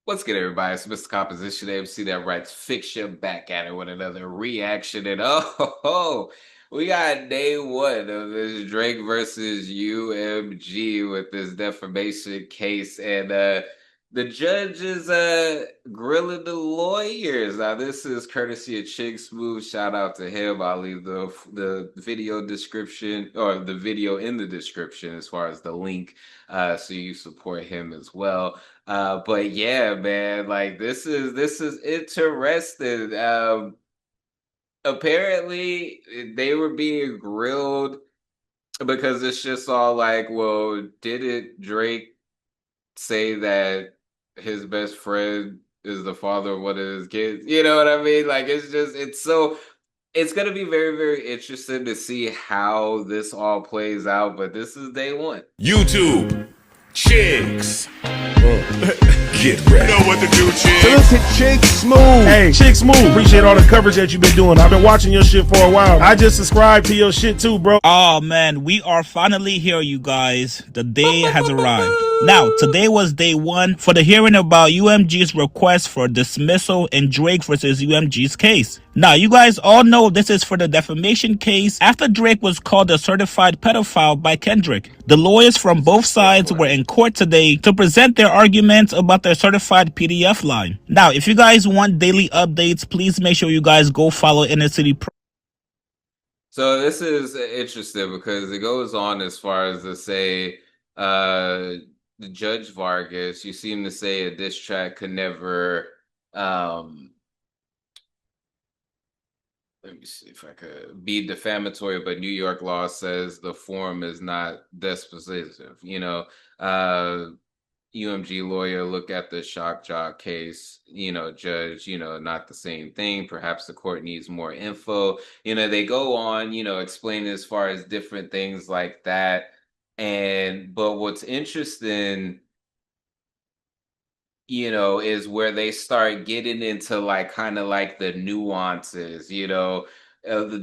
What's good, everybody? It's Mr. Composition MC that writes fiction back at it with another reaction. And we got day one of this Drake versus UMG with this defamation case. And the judge is grilling the lawyers. Now, this is courtesy of Chig Smooth. Shout out to him. I'll leave the video description or the video in the description as far as the link so you support him as well. But yeah, man, like this is interesting. Apparently they were being grilled because it's just all like, well, didn't Drake say that his best friend is the father of one of his kids? You know what I mean? Like it's gonna be very, very interesting to see how this all plays out, but this is day one. YouTube, chicks, get ready. You know what to do, chicks. So look at Chig Smooth. Hey, Chig Smooth, appreciate all the coverage that you've been doing. I've been watching your shit for a while. I just subscribed to your shit too, bro. Oh man, we are finally here, you guys. The day has arrived. Now, today was day one for the hearing about UMG's request for dismissal in Drake versus UMG's case. Now, you guys all know this is for the defamation case after Drake was called a certified pedophile by Kendrick. The lawyers from both sides were in court today to present their arguments about their certified PDF line. Now, if you guys want daily updates, please make sure you guys go follow Inner City Pro. So this is interesting because it goes on as far as to say, the Judge Vargas, you seem to say a diss track could never, let me see if I could, be defamatory, but New York law says the form is not dispositive. UMG lawyer, look at the shock jock case, judge, not the same thing. Perhaps the court needs more info. They go on, explain as far as different things like that. But what's interesting, is where they start getting into like kind of like the nuances, the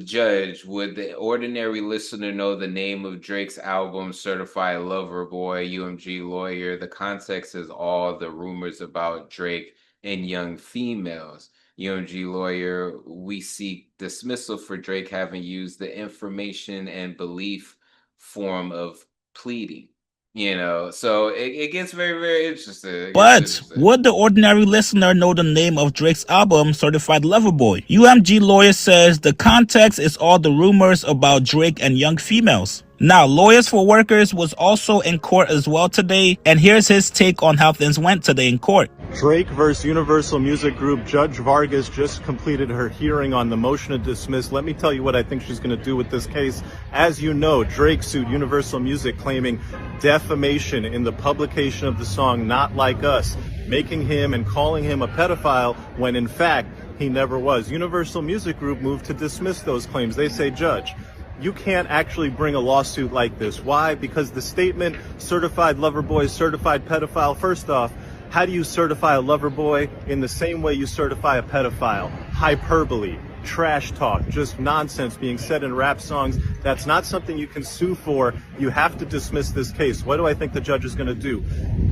judge. Would the ordinary listener know the name of Drake's album, Certified Lover Boy? UMG lawyer, the context is all the rumors about Drake and young females. UMG lawyer, we seek dismissal for Drake having used the information and belief form of pleading. So it gets very, very interesting. But would the ordinary listener know the name of Drake's album, Certified Lover Boy? UMG lawyer says the context is all the rumors about Drake and young females. Now, Lawyers for Workers was also in court as well today, and here's his take on how things went today in court. Drake versus Universal Music Group. Judge Vargas just completed her hearing on the motion to dismiss. Let me tell you what I think she's going to do with this case. As you know, Drake sued Universal Music claiming defamation in the publication of the song Not Like Us, making him and calling him a pedophile when in fact he never was. Universal Music Group moved to dismiss those claims. They say, Judge, you can't actually bring a lawsuit like this. Why? Because the statement certified lover boy, certified pedophile, first off, how do you certify a lover boy in the same way you certify a pedophile? Hyperbole, trash talk, just nonsense being said in rap songs. That's not something you can sue for. You have to dismiss this case. What do I think the judge is going to do?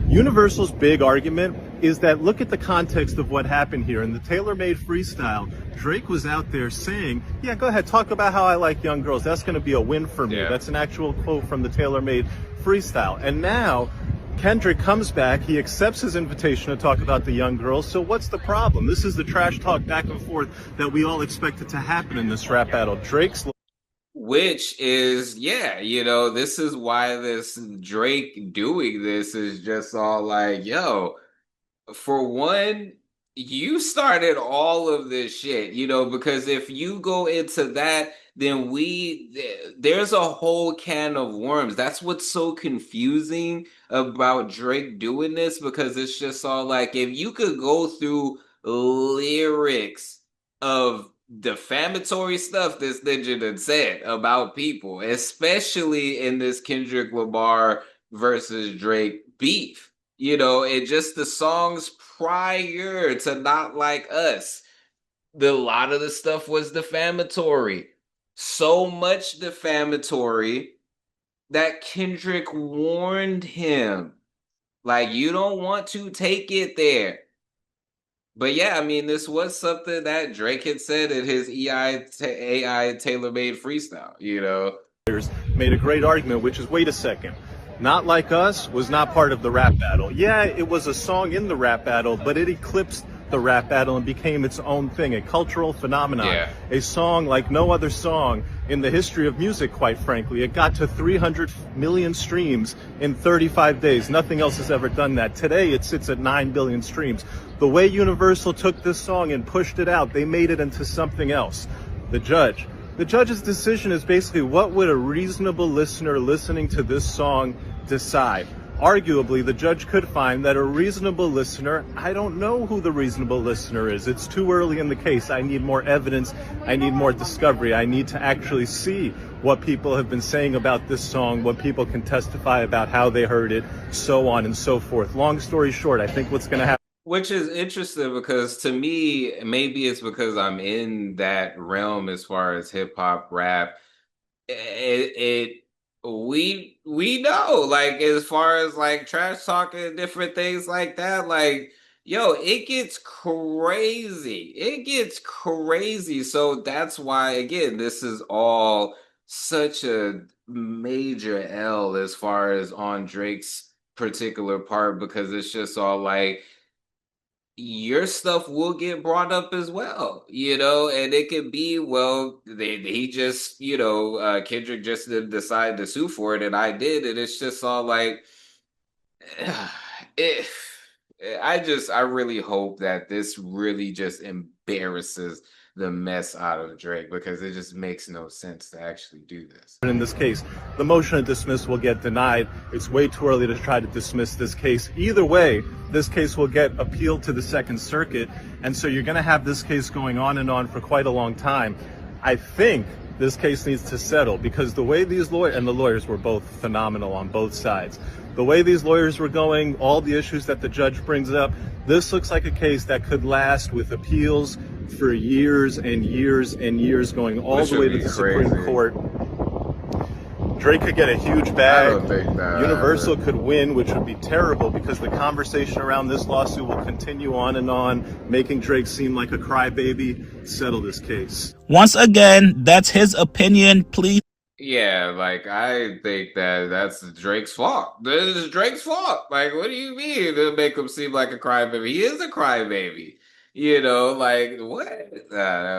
Universal's big argument is that look at the context of what happened here. In the tailor-made freestyle, Drake was out there saying, yeah, go ahead, talk about how I like young girls. That's going to be a win for me. Yeah. That's an actual quote from the tailor-made freestyle. And now Kendrick comes back, he accepts his invitation to talk about the young girls. So what's the problem? This is the trash talk back and forth that we all expected to happen in this rap battle. Which is, this is why this Drake doing this is just all like, yo, for one, you started all of this shit, because if you go into that, then there's a whole can of worms. That's what's so confusing about Drake doing this, because it's just all like, if you could go through lyrics of defamatory stuff this ninja had said about people, especially in this Kendrick Lamar versus Drake beef, and just the songs prior to Not Like Us, a lot of the stuff was defamatory. So much defamatory that Kendrick warned him, like, you don't want to take it there. But yeah, I mean, this was something that Drake had said in his AI tailor-made freestyle, you know? Made a great argument, which is, wait a second. Not Like Us was not part of the rap battle. Yeah, it was a song in the rap battle, but it eclipsed the rap battle and became its own thing, a cultural phenomenon, Yeah. a song like no other song in the history of music, quite frankly. It got to 300 million streams in 35 days. Nothing else has ever done that. Today, it sits at 9 billion streams. The way Universal took this song and pushed it out, they made it into something else. The judge's decision is basically, what would a reasonable listener listening to this song decide? Arguably, the judge could find that a reasonable listener, I don't know who the reasonable listener is. It's too early in the case. I need more evidence. I need more discovery. I need to actually see what people have been saying about this song, what people can testify about how they heard it, so on and so forth. Long story short, I think what's going to happen. Which is interesting because to me, maybe it's because I'm in that realm as far as hip hop rap. It we know, like, as far as like trash talking and different things like that, like, yo, it gets crazy. It gets crazy. So that's why, again, this is all such a major L as far as on Drake's particular part, because it's just all like your stuff will get brought up as well, you know, and it could be, well, he just, Kendrick just didn't decide to sue for it, and I did, and it's just all like, it, I really hope that this really just embarrasses the mess out of Drake, because it just makes no sense to actually do this. In this case, the motion to dismiss will get denied. It's way too early to try to dismiss this case. Either way, this case will get appealed to the Second Circuit, and so you're going to have this case going on and on for quite a long time. I think this case needs to settle, because the way these lawyers, and the lawyers were both phenomenal on both sides, the way these lawyers were going, all the issues that the judge brings up, this looks like a case that could last with appeals for years and years and years, going all the way to the Supreme Court. Drake could get a huge bag. I don't think that Universal could win, which would be terrible, because the conversation around this lawsuit will continue on, making Drake seem like a crybaby. Settle this case. Once again, that's his opinion. Please. Yeah, like, I think that that's Drake's fault. This is Drake's fault. Like, what do you mean to make him seem like a crybaby? He is a crybaby. You know, like, what?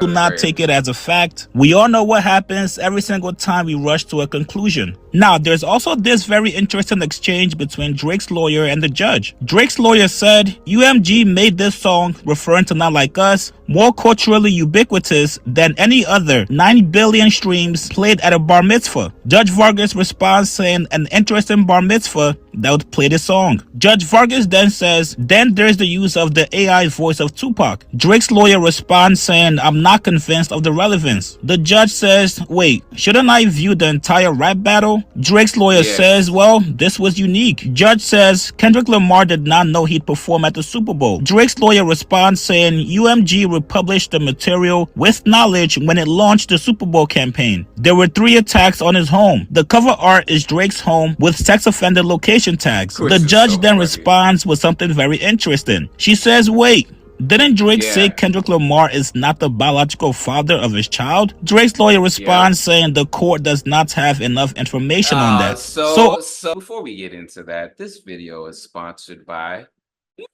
Do not take it as a fact. We all know what happens every single time we rush to a conclusion. Now, there's also this very interesting exchange between Drake's lawyer and the judge. Drake's lawyer said UMG made this song, referring to Not Like Us, more culturally ubiquitous than any other 9 billion streams played at a bar mitzvah. Judge Vargas responds saying an interesting bar mitzvah that would play the song. Judge Vargas then says, then there's the use of the AI voice of Tupac. Drake's lawyer responds saying, I'm not convinced of the relevance. The judge says, wait, shouldn't I view the entire rap battle? Drake's lawyer says, well, this was unique. Judge says, Kendrick Lamar did not know he'd perform at the Super Bowl. Drake's lawyer responds saying, UMG republished the material with knowledge when it launched the Super Bowl campaign. There were 3 attacks on his home. The cover art is Drake's home with sex offender location tags. The judge then responds with something very interesting. She says, wait, didn't Drake say Kendrick Lamar is not the biological father of his child? Drake's lawyer responds saying the court does not have enough information on that. So before we get into that, this video is sponsored by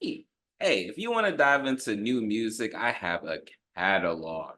me. Hey, if you want to dive into new music, I have a catalog.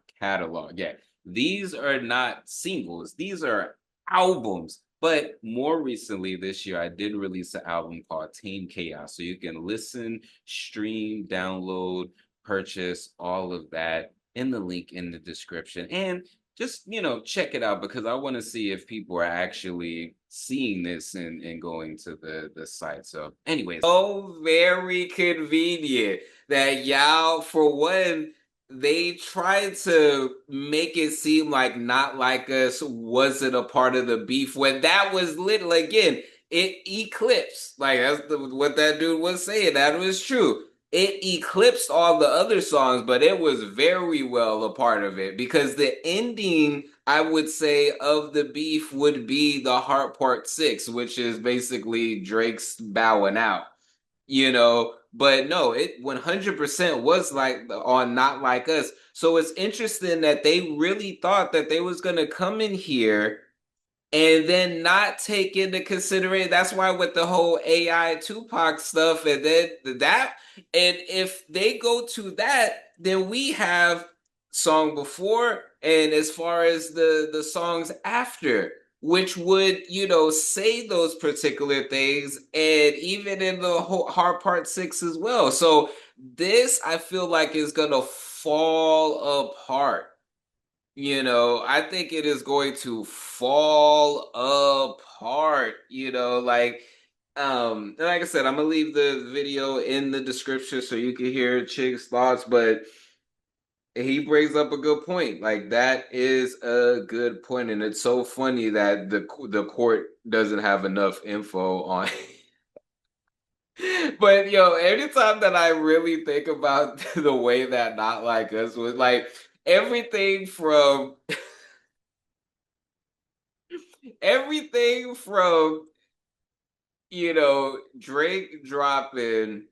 Yeah, these are not singles. These are albums. But more recently this year, I did release an album called Tame Chaos. So you can listen, stream, download, purchase, all of that in the link in the description. And just, check it out, because I want to see if people are actually seeing this and going to the site. So anyways, so very convenient that y'all, for one, they tried to make it seem like Not Like Us wasn't a part of the beef, when that was literally, again, it eclipsed. Like, that's what that dude was saying. That was true. It eclipsed all the other songs, but it was very well a part of it, because the ending, I would say, of the beef would be the Heart Part 6, which is basically Drake's bowing out, But no, it 100% was like on Not Like Us. So it's interesting that they really thought that they was gonna come in here and then not take into consideration. That's why with the whole AI Tupac stuff, and then that, and if they go to that, then we have song before, and as far as the songs after, which would say those particular things, and even in the whole Hard Part 6 as well. So this I feel like is gonna fall apart. I think it is going to fall apart, and like I said, I'm gonna leave the video in the description so you can hear Chick's thoughts, but he brings up a good point. Like that is a good point, and it's so funny that the court doesn't have enough info on. But anytime that I really think about the way that Not Like Us was like everything from everything from Drake dropping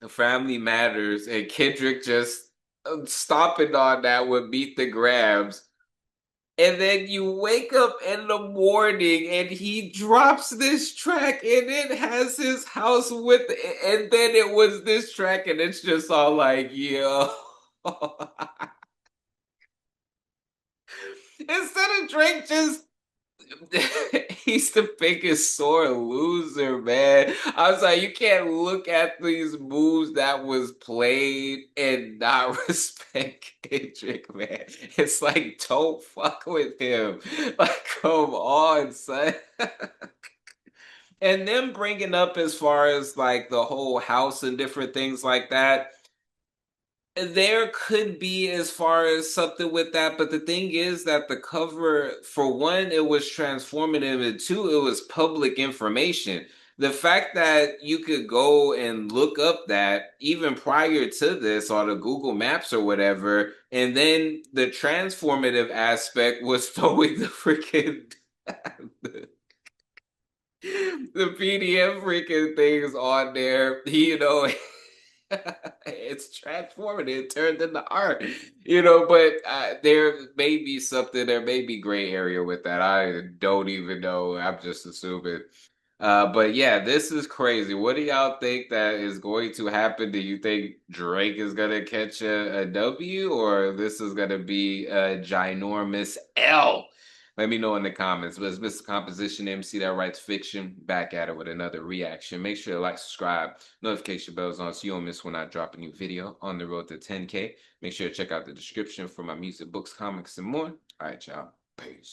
Family Matters and Kendrick just stopping on that would Beat the Grabs. And then you wake up in the morning and he drops this track and it has his house with it. And then it was this track and it's just all like, yo. Instead of Drake just he's the biggest sore loser, man. I was like, you can't look at these moves that was played and not respect Kendrick, man. It's like, don't fuck with him. Like, come on, son. And then bringing up as far as like the whole house and different things like that. There could be as far as something with that, but the thing is that the cover, for one, it was transformative, and two, it was public information. The fact that you could go and look up that even prior to this on the Google Maps or whatever, and then the transformative aspect was throwing the freaking the PDF freaking things on there, it's transformative. It turned into art, but there may be something, there may be gray area with that. I don't even know. I'm just assuming. But yeah, this is crazy. What do y'all think that is going to happen? Do you think Drake is gonna catch a W, or this is gonna be a ginormous L? Let me know in the comments. But it's Mr. Composition MC that writes fiction. Back at it with another reaction. Make sure to like, subscribe, notification bells on so you don't miss when I drop a new video on the road to 10K. Make sure to check out the description for my music, books, comics, and more. All right, y'all. Peace.